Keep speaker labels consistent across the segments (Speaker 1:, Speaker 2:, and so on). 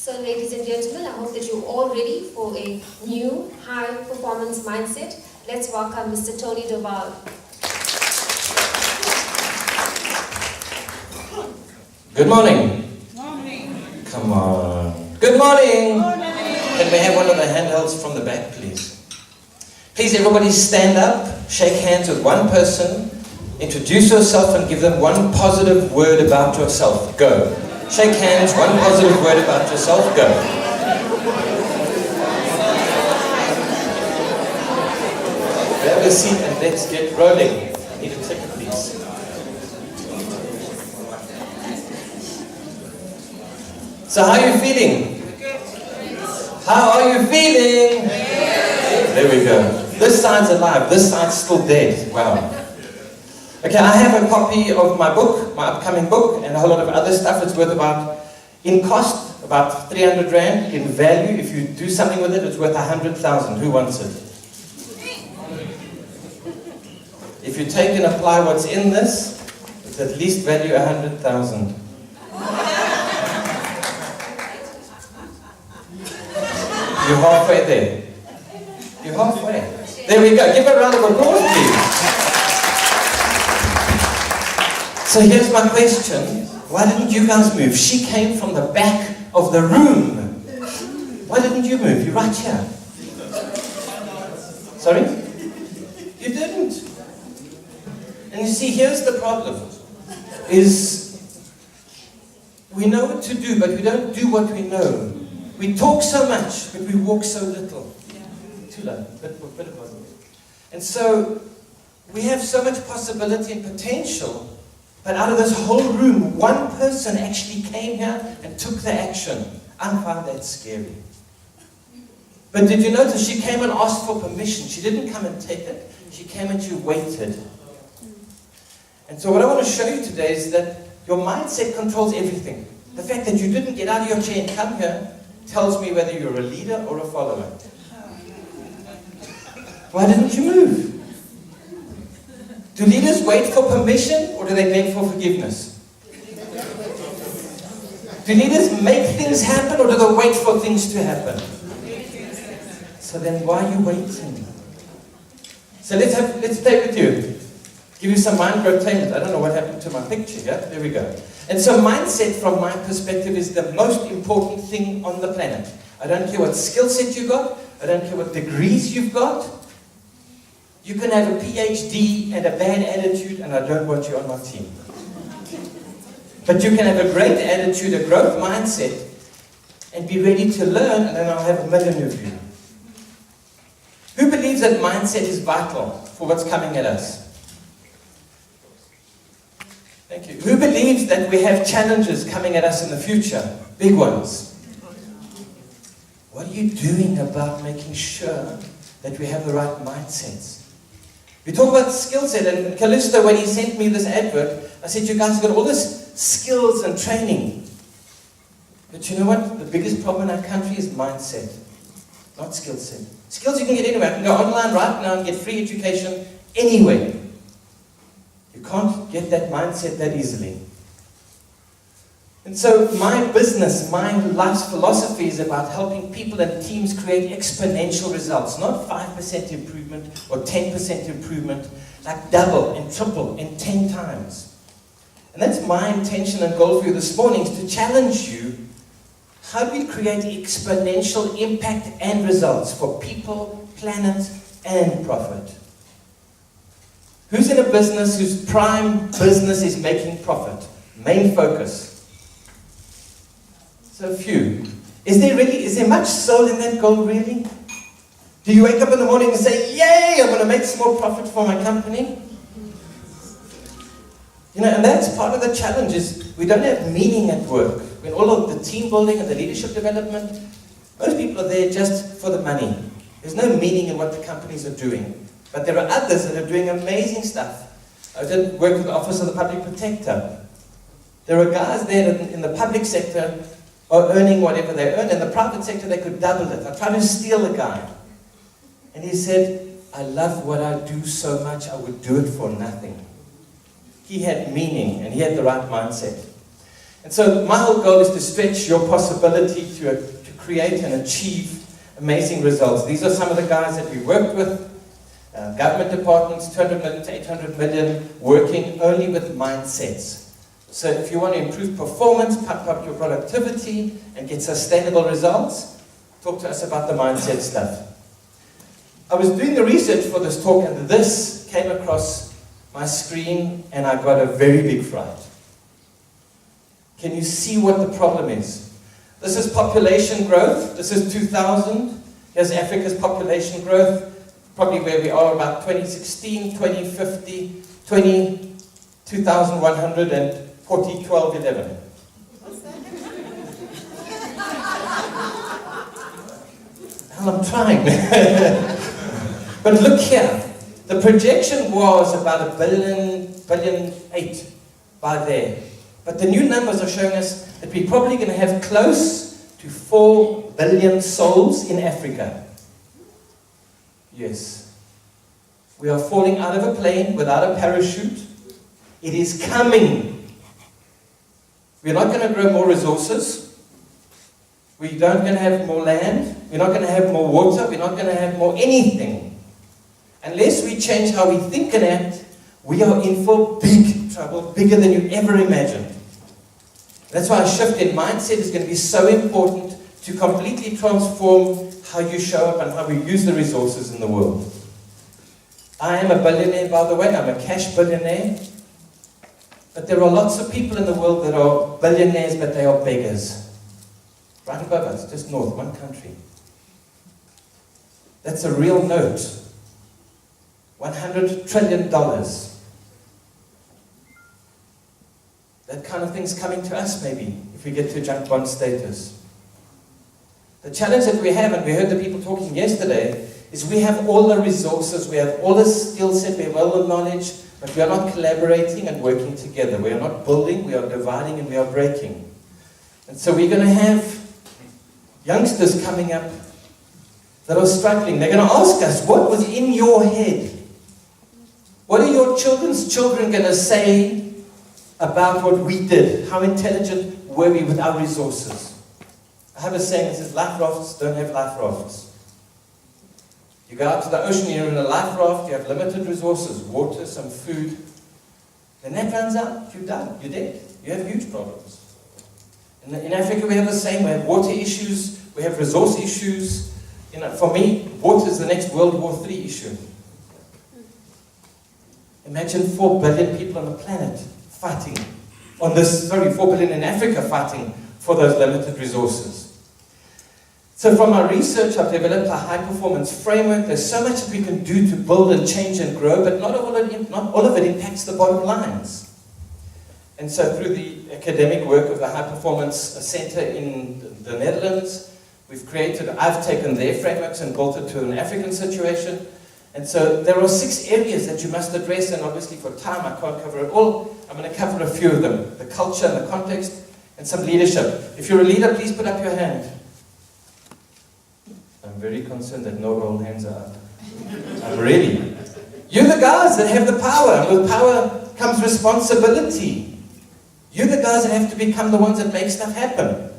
Speaker 1: So ladies and gentlemen, I hope that you're all ready for a new high-performance mindset. Let's welcome Mr. Tony Dovale.
Speaker 2: Good morning.
Speaker 3: Morning.
Speaker 2: Come on. Good morning.
Speaker 3: Morning.
Speaker 2: Can we have one of the handhelds from the back, please? Please, everybody stand up, shake hands with one person, introduce yourself and give them one positive word about yourself. Go. Shake hands, one positive word about yourself. Go. Grab a seat and let's get rolling. I need a ticket, please. So how are you feeling? How are you feeling? There we go. This side's alive, this side's still dead. Wow. Okay, I have a copy of my book, my upcoming book, and a whole lot of other stuff. It's worth about, in cost, about 300 Rand. In value, if you do something with it, it's worth 100,000. Who wants it? If you take and apply what's in this, it's at least value 100,000. You're halfway there. You're halfway. There we go. Give a round of applause, please. So here's my question. Why didn't you guys move? She came from the back of the room. Why didn't you move? You're right here. Sorry? You didn't. And you see, here's the problem. Is we know what to do, but we don't do what we know. We talk so much, but we walk so little. Too low. Bit of positive. And so we have so much possibility and potential. But out of this whole room, one person actually came here and took the action. I found that scary. But did you notice she came and asked for permission? She didn't come and take it. She came and she waited. And so what I want to show you today is that your mindset controls everything. The fact that you didn't get out of your chair and come here tells me whether you're a leader or a follower. Why didn't you move? Do leaders wait for permission or do they beg for forgiveness? Do leaders make things happen or do they wait for things to happen? So then why are you waiting? So let's play with you. Give you some mind-grow-tainment. I don't know what happened to my picture here. There we go. And so mindset from my perspective is the most important thing on the planet. I don't care what skill set you got. I don't care what degrees you've got. You can have a PhD and a bad attitude, and I don't want you on my team. But you can have a great attitude, a growth mindset, and be ready to learn, and then I'll have a million of you. Who believes that mindset is vital for what's coming at us? Thank you. Who believes that we have challenges coming at us in the future? Big ones. What are you doing about making sure that we have the right mindsets? We talk about skill set, and Callisto, when he sent me this advert, I said, you guys have got all this skills and training. But you know what? The biggest problem in our country is mindset, not skill set. Skills you can get anywhere. I can go online right now and get free education anywhere. You can't get that mindset that easily. And so my business, my life's philosophy is about helping people and teams create exponential results, not 5% improvement or 10% improvement, like double and triple and 10 times. And that's my intention and goal for you this morning, is to challenge you. How do we create exponential impact and results for people, planet, and profit? Who's in a business whose prime business is making profit? Main focus. So few. Is there much soul in that goal, really? Do you wake up in the morning and say, yay, I'm going to make some more profit for my company? You know, and that's part of the challenge, is we don't have meaning at work. When all of the team building and the leadership development, most people are there just for the money. There's no meaning in what the companies are doing. But there are others that are doing amazing stuff. I did work with the Office of the Public Protector. There are guys there that in the public sector are earning whatever they earn. In the private sector, they could double it. I tried to steal a guy. And he said, I love what I do so much, I would do it for nothing. He had meaning, and he had the right mindset. And so my whole goal is to stretch your possibility to create and achieve amazing results. These are some of the guys that we worked with. Government departments, 200 million to 800 million, working only with mindsets. So if you want to improve performance, pump up your productivity, and get sustainable results, talk to us about the mindset stuff. I was doing the research for this talk, and this came across my screen, and I got a very big fright. Can you see what the problem is? This is population growth. This is 2000. Here's Africa's population growth. Probably where we are about 2016, 2050, 2100, and 40, 12, 11.
Speaker 3: What's that?
Speaker 2: Well, I'm trying. But look here. The projection was about $1.8 billion by there. But the new numbers are showing us that we're probably going to have close to 4 billion souls in Africa. Yes. We are falling out of a plane without a parachute. It is coming. We're not going to grow more resources. We don't going to have more land. We're not going to have more water. We're not going to have more anything. Unless we change how we think and act, we are in for big trouble, bigger than you ever imagined. That's why a shift in mindset is going to be so important to completely transform how you show up and how we use the resources in the world. I am a billionaire, by the way. I'm a cash billionaire. But there are lots of people in the world that are billionaires, but they are beggars. Right above us, just north, one country. That's a real note. $100 trillion. That kind of thing's coming to us, maybe, if we get to junk bond status. The challenge that we have, and we heard the people talking yesterday, is we have all the resources, we have all the skill set, we have all the knowledge, but we are not collaborating and working together. We are not building, we are dividing, and we are breaking. And so we're going to have youngsters coming up that are struggling. They're going to ask us, what was in your head? What are your children's children going to say about what we did? How intelligent were we with our resources? I have a saying that says, life rafts don't have life rafts. You go out to the ocean, you're in a life raft, you have limited resources, water, some food. Then that runs out, you're done, you're dead. You have huge problems. In Africa we have the same, we have water issues, we have resource issues. You know, for me, water is the next World War III issue. Imagine 4 billion people on the planet fighting on this, 4 billion in Africa fighting for those limited resources. So from our research, I've developed a high-performance framework. There's so much that we can do to build and change and grow, but not all of it impacts the bottom lines. And so through the academic work of the High Performance Center in the Netherlands, I've taken their frameworks and built it to an African situation. And so there are 6 areas that you must address, and obviously for time I can't cover it all. I'm going to cover a few of them. The culture and the context, and some leadership. If you're a leader, please put up your hand. I'm very concerned that not all hands are up. I'm really. You're the guys that have the power, and with power comes responsibility. You're the guys that have to become the ones that make stuff happen.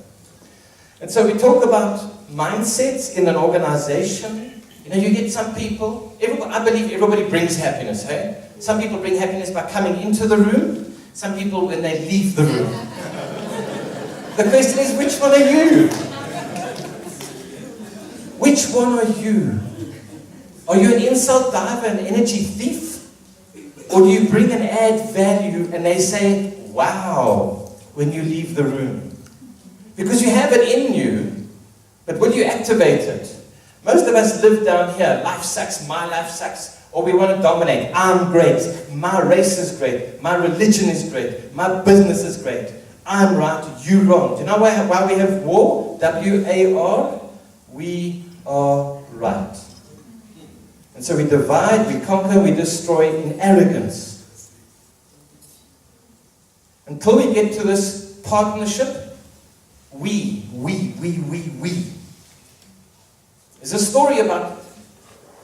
Speaker 2: And so we talk about mindsets in an organization. You know, you get some people, I believe everybody brings happiness, hey? Some people bring happiness by coming into the room, some people when they leave the room. The question is, which one are you? Which one are you? Are you an insult diver, an energy thief? Or do you bring and add value and they say, wow, when you leave the room? Because you have it in you, but will you activate it? Most of us live down here. Life sucks, my life sucks, or we want to dominate. I'm great. My race is great. My religion is great. My business is great. I'm right, you wrong. Do you know why we have war? W-A-R? We are right. And so we divide, we conquer, we destroy in arrogance. Until we get to this partnership, we. There's a story about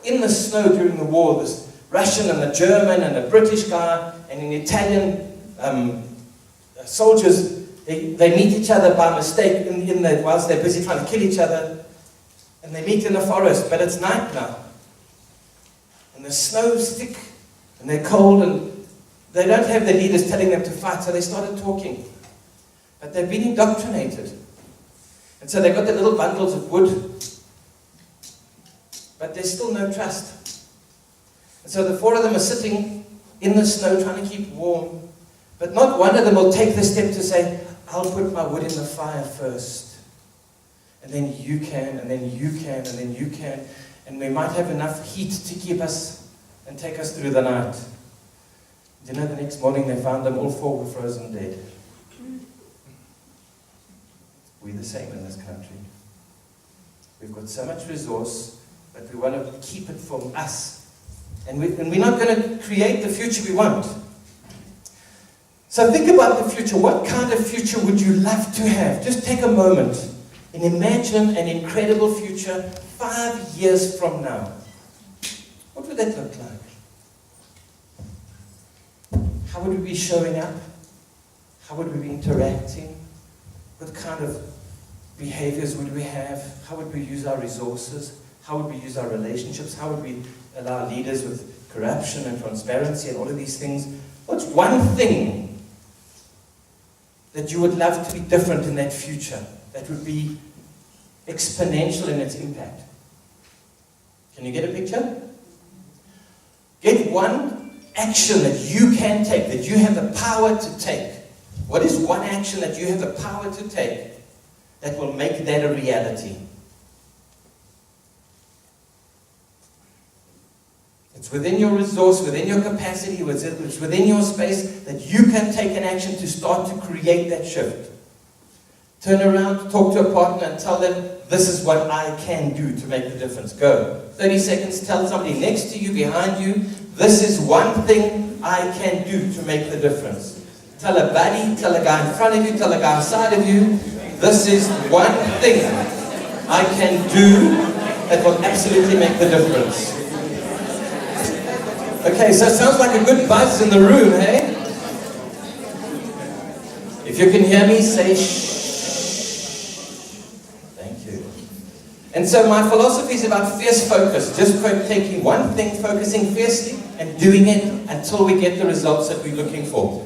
Speaker 2: in the snow during the war, this Russian and a German and a British guy and an Italian soldiers they meet each other by mistake whilst they're busy trying to kill each other. And they meet in the forest, but it's night now. And the snow's thick, and they're cold, and they don't have the leaders telling them to fight, so they started talking. But they've been indoctrinated. And so they've got their little bundles of wood, but there's still no trust. And so the four of them are sitting in the snow trying to keep warm, but not one of them will take the step to say, I'll put my wood in the fire first. And then you can, and then you can, and then you can. And we might have enough heat to keep us and take us through the night. You know, the next morning they found them, all four were frozen dead. We're the same in this country. We've got so much resource, but we want to keep it for us. And we're not going to create the future we want. So think about the future. What kind of future would you love to have? Just take a moment and imagine an incredible future 5 years from now. What would that look like? How would we be showing up? How would we be interacting? What kind of behaviors would we have? How would we use our resources? How would we use our relationships? How would we allow leaders with corruption and transparency and all of these things? What's one thing that you would love to be different in that future, that would be exponential in its impact? Can you get a picture? Get one action that you can take, that you have the power to take. What is one action that you have the power to take that will make that a reality? It's within your resource, within your capacity, it's within your space that you can take an action to start to create that shift. Turn around, talk to a partner and tell them, this is what I can do to make the difference. Go. 30 seconds, tell somebody next to you, behind you, this is one thing I can do to make the difference. Tell a buddy, tell a guy in front of you, tell a guy outside of you, this is one thing I can do that will absolutely make the difference. Okay, so it sounds like a good buzz in the room, hey? If you can hear me, say shh. Thank you. And so my philosophy is about fierce focus, just taking one thing, focusing fiercely, and doing it until we get the results that we're looking for.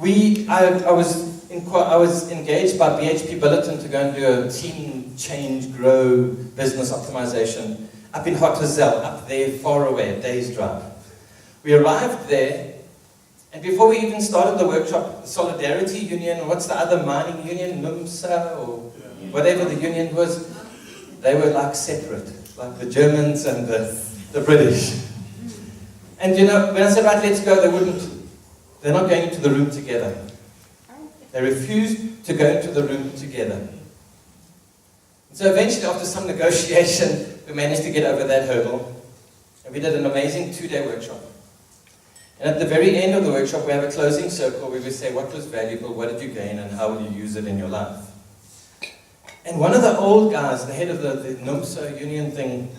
Speaker 2: I was engaged by BHP Billiton to go and do a team change, grow, business optimization up in Hotel, up there, far away, a day's drive. We arrived there, and before we even started the workshop, the Solidarity Union, what's the other mining union, NUMSA, or whatever the union was, they were like separate, like the Germans and the British. And you know, when I said, right, let's go, they're not going into the room together. They refused to go into the room together. So eventually, after some negotiation, we managed to get over that hurdle. And we did an amazing 2-day workshop. And at the very end of the workshop, we have a closing circle where we say, what was valuable, what did you gain, and how will you use it in your life? And one of the old guys, the head of the NUMSA union thing,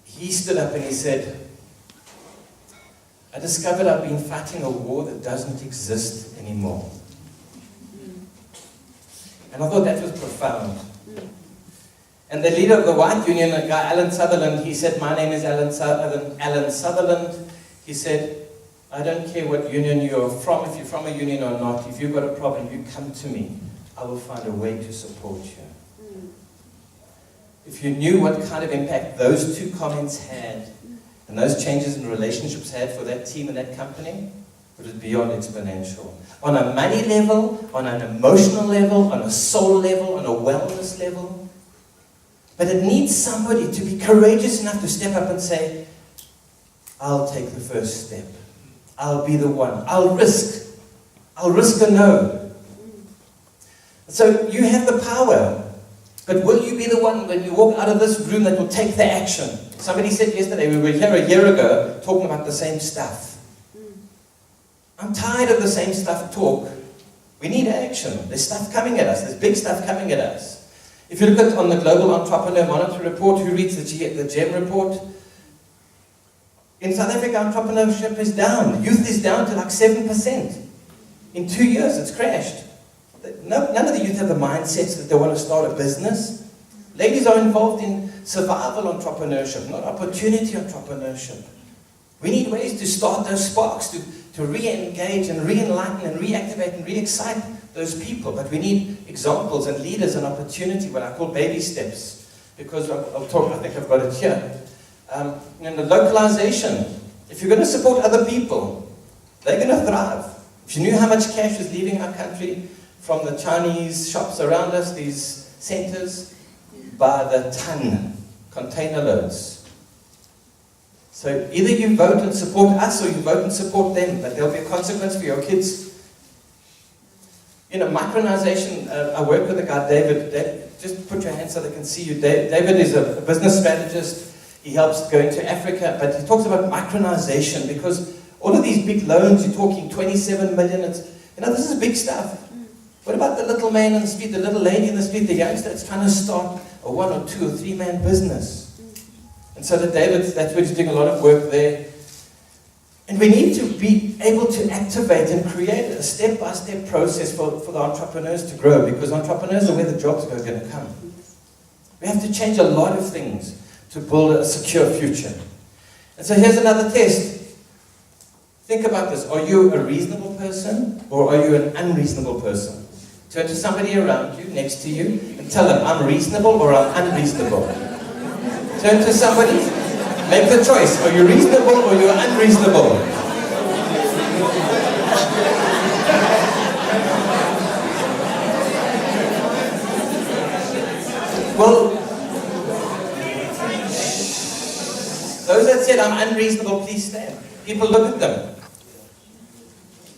Speaker 2: he stood up and he said, I discovered I've been fighting a war that doesn't exist anymore. And I thought that was profound. And the leader of the white union, a guy, Alan Sutherland, he said, my name is Alan Sutherland. He said, I don't care what union you're from, if you're from a union or not, if you've got a problem, you come to me. I will find a way to support you. If you knew what kind of impact those two comments had, and those changes in relationships had for that team and that company, it was beyond exponential. On a money level, on an emotional level, on a soul level, on a wellness level. But it needs somebody to be courageous enough to step up and say, I'll take the first step. I'll be the one. I'll risk a no. So you have the power. But will you be the one when you walk out of this room that will take the action? Somebody said yesterday, we were here a year ago talking about the same stuff. I'm tired of the same stuff talk. We need action. There's stuff coming at us. There's big stuff coming at us. If you look at on the Global Entrepreneur Monitor report, who reads the GEM report? In South Africa, entrepreneurship is down. Youth is down to like 7%. In 2 years, it's crashed. None of the youth have the mindsets that they want to start a business. Ladies are involved in survival entrepreneurship, not opportunity entrepreneurship. We need ways to start those sparks, to re-engage and re-enlighten and reactivate and re-excite those people. But we need examples and leaders and opportunity, what I call baby steps. Because I'll talk, I think I've got it here. And the localization. If you're going to support other people, they're going to thrive. If you knew how much cash is leaving our country from the Chinese shops around us, these centers, by the ton, container loads. So either you vote and support us or you vote and support them, but there'll be a consequence for your kids. You know, micronization, I work with a guy, David, just put your hand so they can see you. David is a business strategist. He helps go into Africa, but he talks about micronization because all of these big loans, you're talking 27 million, this is big stuff. What about the little man in the street, the little lady in the street, the youngster that's trying to start a 1 or 2 or 3 man business? And so David, that's where he's doing a lot of work there. And we need to be able to activate and create a step-by-step process for the entrepreneurs to grow, because entrepreneurs are where the jobs are going to come. We have to change a lot of things to build a secure future. And so here's another test. Think about this. Are you a reasonable person or are you an unreasonable person? Turn to somebody around you, next to you, and tell them, I'm reasonable or I'm unreasonable. Turn to somebody, make the choice. Are you reasonable or you're unreasonable? Well, those that said I'm unreasonable, please stand. People look at them.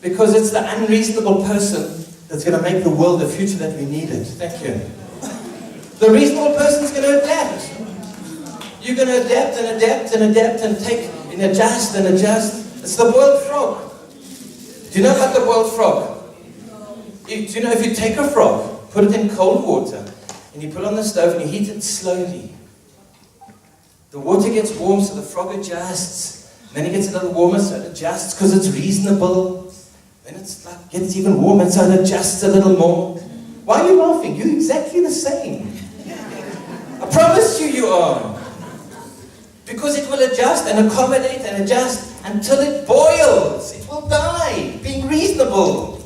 Speaker 2: Because it's the unreasonable person that's going to make the world the future that we needed. Thank you. The reasonable person is going to adapt. You're going to adapt and adapt and adapt and take and adjust and adjust. It's the boiled frog. Do you know about the boiled frog? Do you know if you take a frog, put it in cold water, and you put it on the stove and you heat it slowly, the water gets warm so the frog adjusts. Then it gets a little warmer so it adjusts because it's reasonable. Then it's like gets even warmer so it adjusts a little more. Why are you laughing? You're exactly the same. I promise you are. Because it will adjust and accommodate and adjust until it boils. It will die. Being reasonable.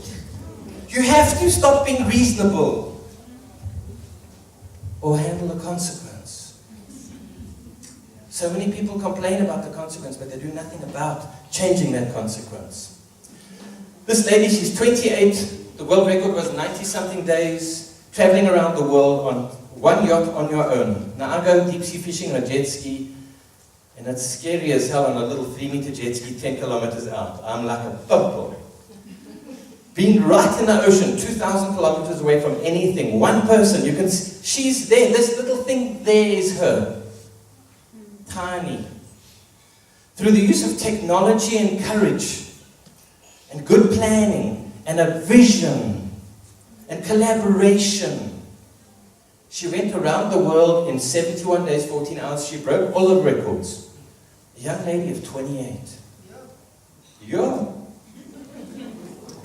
Speaker 2: You have to stop being reasonable or handle the consequence. So many people complain about the consequence, but they do nothing about changing that consequence. This lady, she's 28. The world record was 90-something days, traveling around the world on one yacht on your own. Now, I go deep sea fishing on a jet ski, and it's scary as hell on a little 3-meter jet ski 10 kilometers out. I'm like a pimple. Being right in the ocean, 2,000 kilometers away from anything. One person, you can see, she's there. This little thing there is her. Tiny. Through the use of technology and courage, and good planning, and a vision, and collaboration, she went around the world in 71 days, 14 hours. She broke all the records. A young lady of 28. Yo.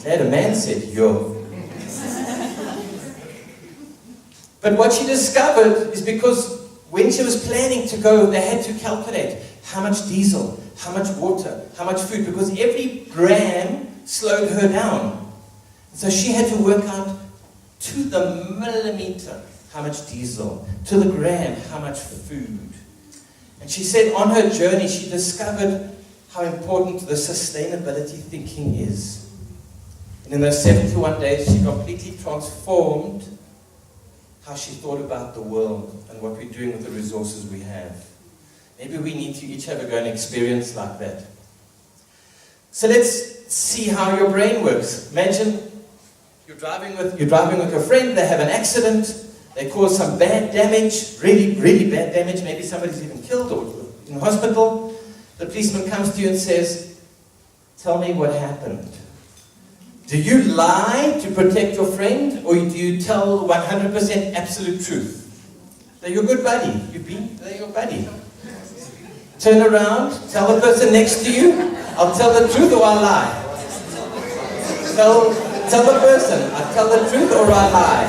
Speaker 2: Glad a man said yo. But what she discovered is because when she was planning to go, they had to calculate how much diesel, how much water, how much food, because every gram slowed her down. So she had to work out to the millimeter how much diesel, to the gram how much food. And she said on her journey she discovered how important the sustainability thinking is. And in those 71 days she completely transformed how she thought about the world and what we're doing with the resources we have. Maybe we need to each have a going experience like that. So let's see how your brain works. Imagine you're driving with your friend, they have an accident, they cause some bad damage, really, really bad damage, maybe somebody's even killed or in hospital. The policeman comes to you and says, tell me what happened. Do you lie to protect your friend, or do you tell 100% absolute truth? They're your good buddy. They're your buddy. Turn around, tell the person next to you, I'll tell the truth or I'll lie. Tell Tell the person, I tell the truth or I lie.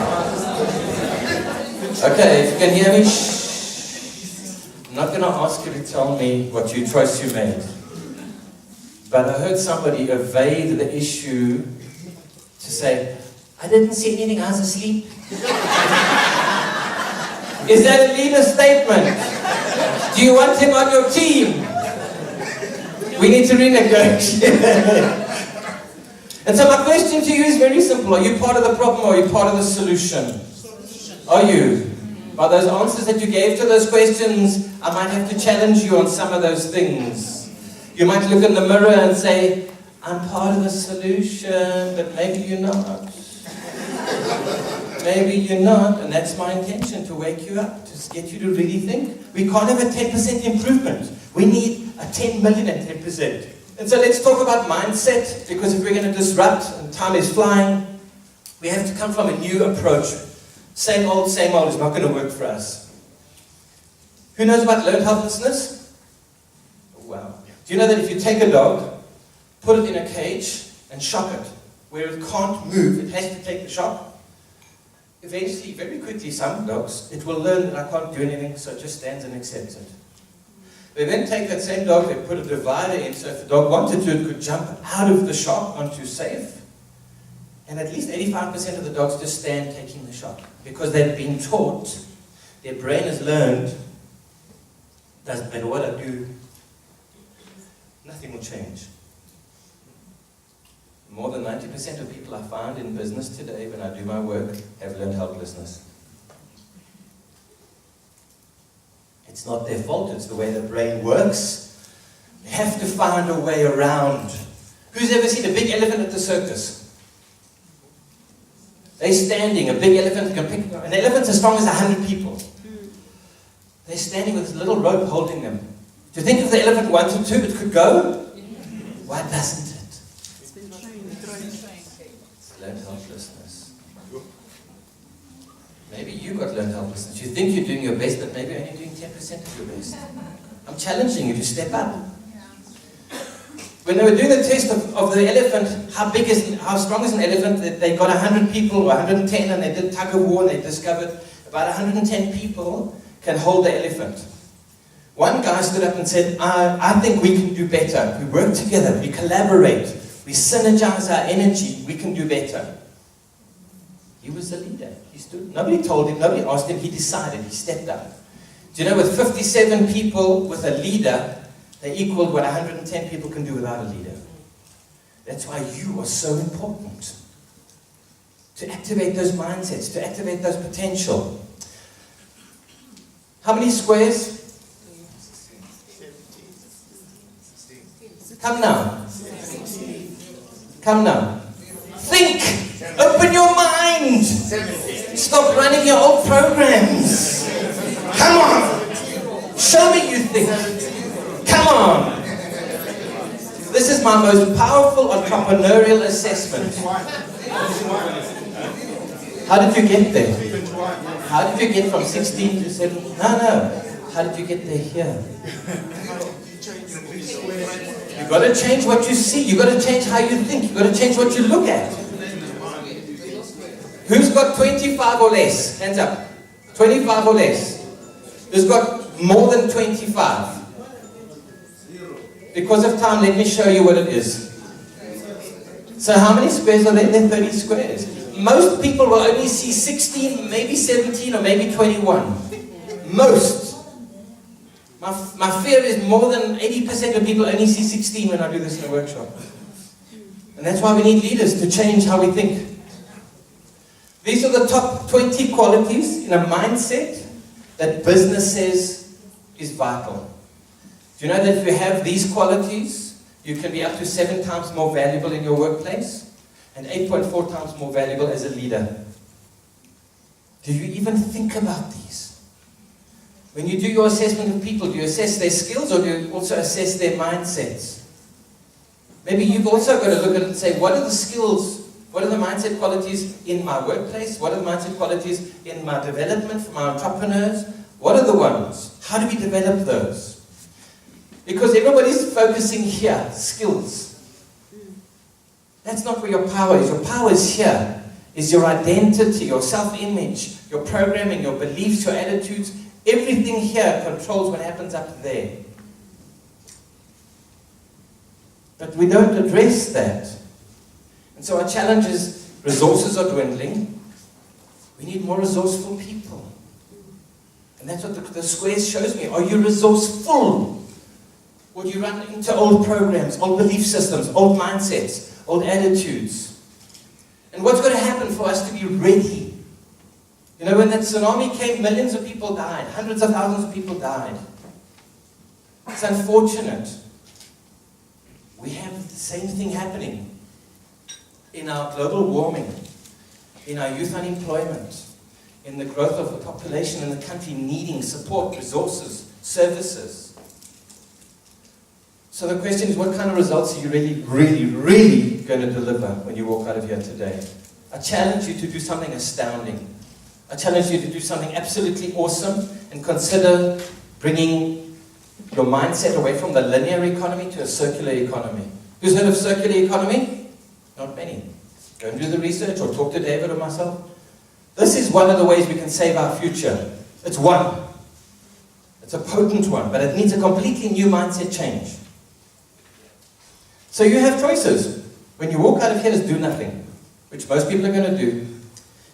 Speaker 2: Okay, if you can hear me, shh. I'm not going to ask you to tell me what choice you made. But I heard somebody evade the issue to say, I didn't see anything, I was asleep. Is that a leader statement? Do you want him on your team? We need to renegotiate. And so my question to you is very simple. Are you part of the problem or are you part of the solution? Are you? By those answers that you gave to those questions, I might have to challenge you on some of those things. You might look in the mirror and say, I'm part of the solution, but maybe you're not. Maybe you're not, and that's my intention, to wake you up, to get you to really think. We can't have a 10% improvement. We need a 10 million and 10%. And so let's talk about mindset, because if we're going to disrupt, and time is flying, we have to come from a new approach. Same old is not going to work for us. Who knows about learned helplessness? Wow. Do you know that if you take a dog, put it in a cage, and shock it, where it can't move, it has to take the shock, eventually, very quickly, some dogs, it will learn that I can't do anything, so it just stands and accepts it. They then take that same dog, they put a divider in, so if the dog wanted to, it could jump out of the shock onto safe. And at least 85% of the dogs just stand taking the shock. Because they've been taught, their brain has learned, doesn't matter what I do, nothing will change. More than 90% of people I find in business today, when I do my work, have learned helplessness. It's not their fault, it's the way the brain works. They have to find a way around. Who's ever seen a big elephant at the circus? They're standing, a big elephant can pick, an elephant's as strong as 100 people. They're standing with this little rope holding them. Do you think if the elephant wanted to, it could go? Why doesn't it? It's learned helplessness. Maybe you got learned helplessness. You think you're doing your best, but maybe only doing 10% of your best. I'm challenging you to step up. When they were doing the test of the elephant, how strong is an elephant, they got 100 people or 110 and they did tug of war and they discovered about 110 people can hold the elephant. One guy stood up and said, I think we can do better. We work together, we collaborate, we synergize our energy, we can do better. He was the leader. He stood. Nobody told him, nobody asked him, he decided, he stepped up. Do you know, with 57 people with a leader, they equaled what 110 people can do without a leader. That's why you are so important. To activate those mindsets, to activate those potential. How many squares? Come now. Come now. Think. Open your mind. Stop running your old programs. Come on. Show me you think. Come on. This is my most powerful entrepreneurial assessment. How did you get there? How did you get from 16 to 17? No. How did you get there here? You've got to change what you see. You've got to change how you think. You've got to change what you look at. Who's got 25 or less? Hands up. 25 or less. Who's got more than 25? Because of time, let me show you what it is. So how many squares are there? There are 30 squares. Most people will only see 16, maybe 17, or maybe 21. Most. My fear is more than 80% of people only see 16 when I do this in a workshop. And that's why we need leaders to change how we think. These are the top 20 qualities in a mindset that business says is vital. Do you know that if you have these qualities, you can be up to 7 times more valuable in your workplace and 8.4 times more valuable as a leader? Do you even think about these? When you do your assessment of people, do you assess their skills or do you also assess their mindsets? Maybe you've also got to look at it and say, what are the skills, what are the mindset qualities in my workplace? What are the mindset qualities in my development for my entrepreneurs? What are the ones? How do we develop those? Because everybody's focusing here, skills. That's not where your power is. Your power is here. Is your identity, your self-image, your programming, your beliefs, your attitudes. Everything here controls what happens up there. But we don't address that. And so our challenge is resources are dwindling. We need more resourceful people. And that's what the squares shows me. Are you resourceful? Or do you run into old programs, old belief systems, old mindsets, old attitudes? And what's going to happen for us to be ready? You know, when that tsunami came, millions of people died. Hundreds of thousands of people died. It's unfortunate. We have the same thing happening in our global warming, in our youth unemployment, in the growth of the population in the country needing support, resources, services. So the question is, what kind of results are you really going to deliver when you walk out of here today? I challenge you to do something astounding. I challenge you to do something absolutely awesome and consider bringing your mindset away from the linear economy to a circular economy. Who's heard of circular economy? Not many. Go and do the research or talk to David or myself. This is one of the ways we can save our future. It's one. It's a potent one, but it needs a completely new mindset change. So you have choices. When you walk out of here, is do nothing, which most people are going to do.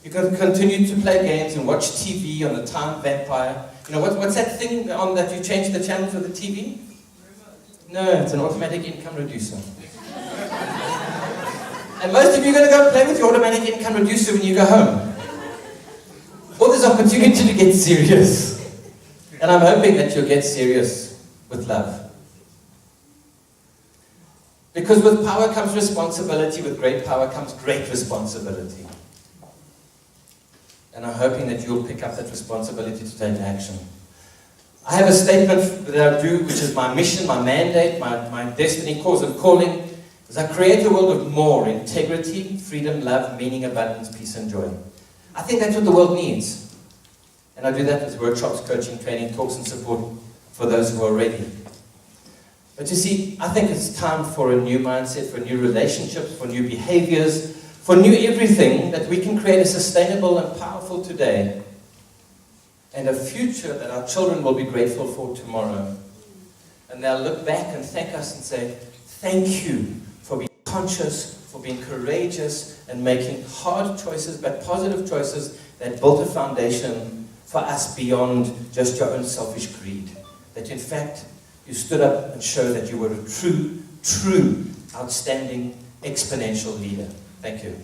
Speaker 2: You can continue to play games and watch TV on the Time Vampire. You know, what's that thing on that you change the channel for the TV? No, it's an automatic income reducer. And most of you are going to go play with your automatic income reducer when you go home. Or there's opportunity to get serious. And I'm hoping that you'll get serious with love. Because with power comes responsibility, with great power comes great responsibility. And I'm hoping that you'll pick up that responsibility to take action. I have a statement that I do, which is my mission, my mandate, my destiny, cause and calling, is I create a world of more integrity, freedom, love, meaning, abundance, peace and joy. I think that's what the world needs. And I do that with workshops, coaching, training, talks and support for those who are ready. But you see, I think it's time for a new mindset, for new relationships, for new behaviors, for new everything, that we can create a sustainable and powerful today and a future that our children will be grateful for tomorrow. And they'll look back and thank us and say, thank you for being conscious, for being courageous and making hard choices but positive choices that built a foundation for us beyond just your own selfish greed. That in fact, you stood up and showed that you were a true, outstanding, exponential leader. Thank you.